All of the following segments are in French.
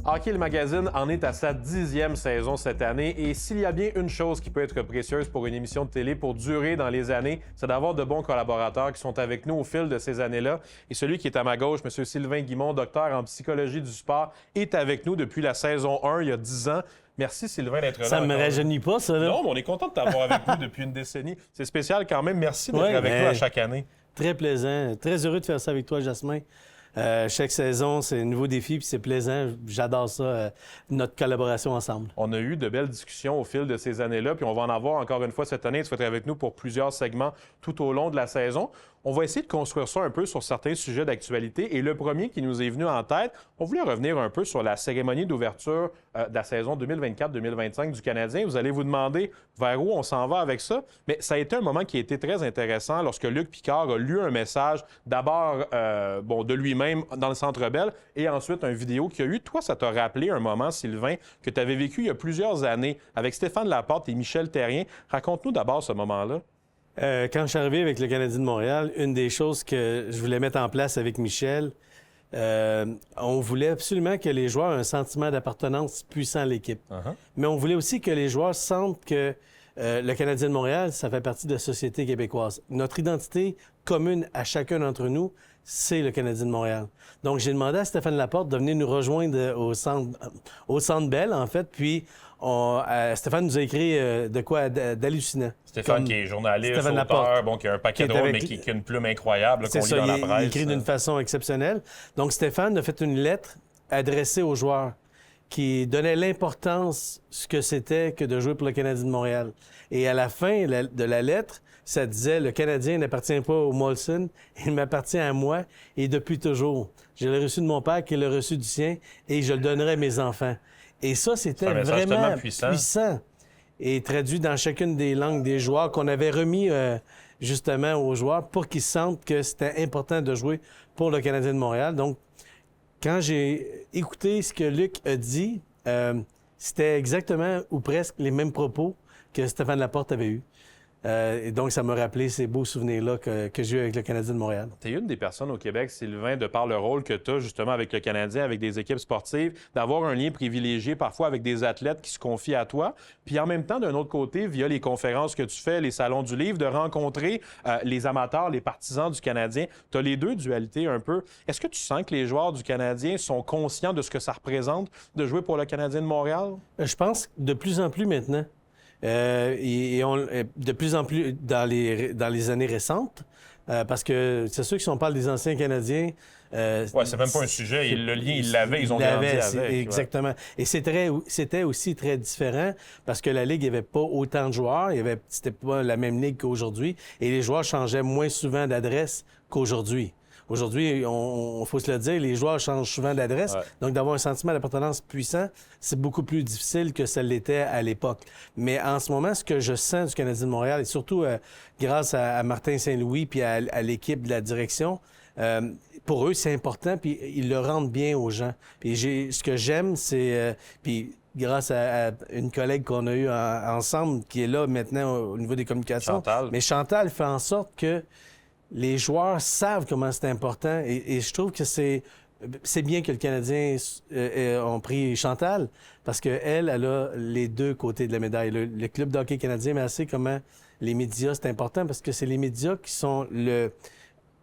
Hockey le magazine en est à sa 10e saison cette année et s'il y a bien une chose qui peut être précieuse pour une émission de télé pour durer dans les années, c'est d'avoir de bons collaborateurs qui sont avec nous au fil de ces années-là. Et celui qui est à ma gauche, M. Sylvain Guimond, docteur en psychologie du sport, est avec nous depuis la saison 1, il y a 10 ans. Merci Sylvain d'être là. Ça ne me rajeunit pas, ça, là. Non, mais on est content de t'avoir avec nous depuis une décennie. C'est spécial quand même. Merci d'être avec nous à chaque année. Très plaisant. Très heureux de faire ça avec toi, Jasmin. Chaque saison, c'est un nouveau défi, puis c'est plaisant. J'adore ça, notre collaboration ensemble. On a eu de belles discussions au fil de ces années-là, puis on va en avoir encore une fois cette année. Tu vas être avec nous pour plusieurs segments tout au long de la saison. On va essayer de construire ça un peu sur certains sujets d'actualité. Et le premier qui nous est venu en tête, on voulait revenir un peu sur la cérémonie d'ouverture de la saison 2024-2025 du Canadien. Vous allez vous demander vers où on s'en va avec ça. Mais ça a été un moment qui a été très intéressant lorsque Luc Picard a lu un message, d'abord de lui-même dans le Centre Bell, et ensuite une vidéo qu'il y a eu. Toi, ça t'a rappelé un moment, Sylvain, que tu avais vécu il y a plusieurs années avec Stéphane Laporte et Michel Therrien. Raconte-nous d'abord ce moment-là. Quand je suis arrivé avec le Canadien de Montréal, une des choses que je voulais mettre en place avec Michel, on voulait absolument que les joueurs aient un sentiment d'appartenance puissant à l'équipe. Mais on voulait aussi que les joueurs sentent que le Canadien de Montréal, ça fait partie de la société québécoise. Notre identité commune à chacun d'entre nous, c'est le Canadien de Montréal. Donc, j'ai demandé à Stéphane Laporte de venir nous rejoindre au Centre Bell, en fait, puis Stéphane nous a écrit de quoi d'hallucinant. Stéphane, qui est journaliste, auteur, qui a un paquet de rôles, mais qui a une plume incroyable qu'on lit dans la presse. Il écrit d'une façon exceptionnelle. Donc, Stéphane a fait une lettre adressée aux joueurs qui donnait l'importance ce que c'était que de jouer pour le Canadien de Montréal. Et à la fin de la lettre, ça disait « Le Canadien n'appartient pas au Molson, il m'appartient à moi et depuis toujours. Je l'ai reçu de mon père qui l'a reçu du sien et je le donnerai à mes enfants. » Et ça, c'était vraiment puissant et traduit dans chacune des langues des joueurs qu'on avait remis justement aux joueurs pour qu'ils sentent que c'était important de jouer pour le Canadien de Montréal. Donc, quand j'ai écouté ce que Luc a dit, c'était exactement ou presque les mêmes propos que Stéphane Laporte avait eus. Et donc, ça m'a rappelé ces beaux souvenirs-là que j'ai eu avec le Canadien de Montréal. Tu es une des personnes au Québec, Sylvain, de par le rôle que tu as justement avec le Canadien, avec des équipes sportives, d'avoir un lien privilégié parfois avec des athlètes qui se confient à toi. Puis en même temps, d'un autre côté, via les conférences que tu fais, les salons du livre, de rencontrer les amateurs, les partisans du Canadien. Tu as les deux dualités un peu. Est-ce que tu sens que les joueurs du Canadien sont conscients de ce que ça représente de jouer pour le Canadien de Montréal? Je pense de plus en plus maintenant. De plus en plus dans les années récentes, parce que c'est sûr que si on parle des anciens Canadiens... c'est même pas un sujet. Le lien, ils l'avaient, ils ont grandi avec. Exactement. Ouais. Et c'était aussi très différent parce que la Ligue n'avait pas autant de joueurs. C'était pas la même Ligue qu'aujourd'hui. Et les joueurs changeaient moins souvent d'adresse qu'aujourd'hui. Aujourd'hui, il faut se le dire, les joueurs changent souvent d'adresse. Ouais. Donc, d'avoir un sentiment d'appartenance puissant, c'est beaucoup plus difficile que ça l'était à l'époque. Mais en ce moment, ce que je sens du Canadien de Montréal, et surtout grâce à Martin Saint-Louis puis à l'équipe de la direction, pour eux, c'est important, puis ils le rendent bien aux gens. Puis ce que j'aime, c'est... puis grâce à une collègue qu'on a eue ensemble, qui est là maintenant au niveau des communications. Chantal. Mais Chantal fait en sorte que les joueurs savent comment c'est important et je trouve que c'est bien que le Canadien ait pris Chantal parce qu'elle a les deux côtés de la médaille. Le club de hockey canadien, mais elle sait comment les médias, c'est important parce que c'est les médias qui sont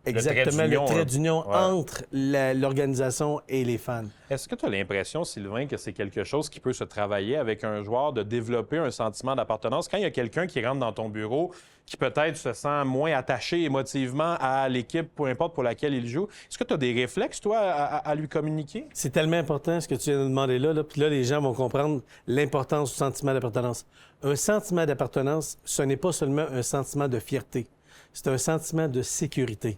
exactement le trait d'union entre l'organisation et les fans. Est-ce que tu as l'impression, Sylvain, que c'est quelque chose qui peut se travailler avec un joueur, de développer un sentiment d'appartenance? Quand il y a quelqu'un qui rentre dans ton bureau, qui peut-être se sent moins attaché émotivement à l'équipe, peu importe pour laquelle il joue, est-ce que tu as des réflexes, toi, à lui communiquer? C'est tellement important ce que tu viens de demander là. Puis là, les gens vont comprendre l'importance du sentiment d'appartenance. Un sentiment d'appartenance, ce n'est pas seulement un sentiment de fierté. C'est un sentiment de sécurité.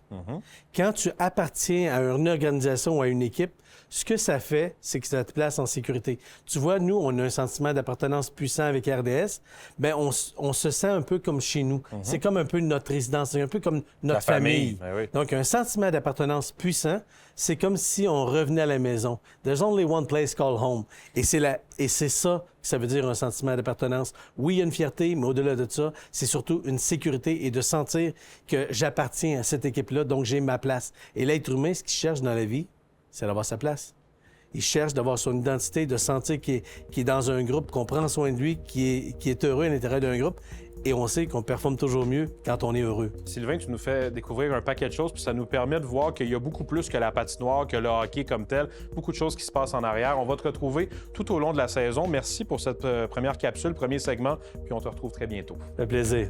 Quand tu appartiens à une organisation ou à une équipe, ce que ça fait, c'est que ça te place en sécurité. Tu vois, nous, on a un sentiment d'appartenance puissant avec RDS. Bien, on se sent un peu comme chez nous. C'est comme un peu notre résidence, c'est un peu comme notre famille. Ben oui. Donc, un sentiment d'appartenance puissant, c'est comme si on revenait à la maison. There's only one place called home. Et c'est ça que ça veut dire un sentiment d'appartenance. Oui, il y a une fierté, mais au-delà de ça, c'est surtout une sécurité et de sentir que j'appartiens à cette équipe-là, donc j'ai ma place. Et l'être humain, ce qu'il cherche dans la vie, c'est d'avoir sa place. il cherche d'avoir son identité, de sentir qu'il est dans un groupe, qu'on prend soin de lui, qu'il est heureux à l'intérieur d'un groupe. Et on sait qu'on performe toujours mieux quand on est heureux. Sylvain, tu nous fais découvrir un paquet de choses, puis ça nous permet de voir qu'il y a beaucoup plus que la patinoire, que le hockey comme tel, beaucoup de choses qui se passent en arrière. On va te retrouver tout au long de la saison. Merci pour cette première capsule, premier segment, puis on te retrouve très bientôt. Ça fait plaisir.